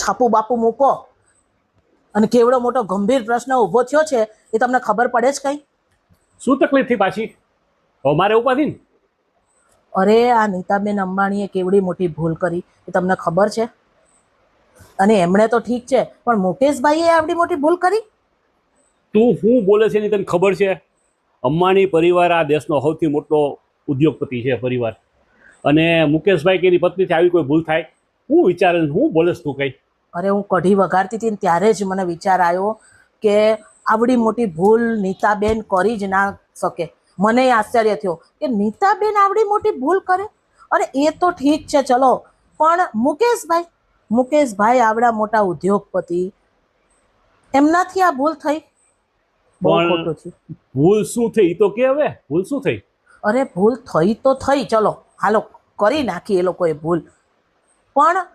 છાપું બાપુ મૂકો અને કેવડો મોટો ગંભીર પ્રશ્ન ઊભો થયો છે એ તમને ખબર પડે જ કઈ? શું તકલીફ થઈ પાછી? હવે મારે ઉપાધી ને? અરે આ નીતાબેન અંબાણીએ કેવડી મોટી ભૂલ કરી એ તમને ખબર છે? અને એમણે તો ઠીક છે, પણ મુકેશભાઈએ આવડી મોટી ભૂલ કરી? તું શું બોલે છે એની તને ખબર છે? અંબાણી પરિવાર આ દેશનો સૌથી મોટો ઉદ્યોગપતિ છે પરિવાર, અને મુકેશભાઈ કે એની પત્નીથી આવી કોઈ ભૂલ થાય? હું વિચારે હું બોલેસ તું કઈ? અરે હું કઢી વઘારતી હતી ને ત્યારે જ મને વિચાર આવ્યો કે આવડી મોટી ભૂલ નીતાબેન કરી જ ના શકે. મને આશ્ચર્ય થયો કે નીતાબેન આવડી મોટી ભૂલ કરે. અરે એ તો ઠીક છે ચલો, પણ મુકેશભાઈ આવડા મોટા ઉદ્યોગપતિ, એમનાથી આ ભૂલ થઈ? બહુ ખોટું થયું. ભૂલ શું થઈ તો કે, હવે ભૂલ શું થઈ? અરે ભૂલ થઈ તો થઈ, ચલો હાલો કરી નાખી એ લોકોએ ભૂલ, પણ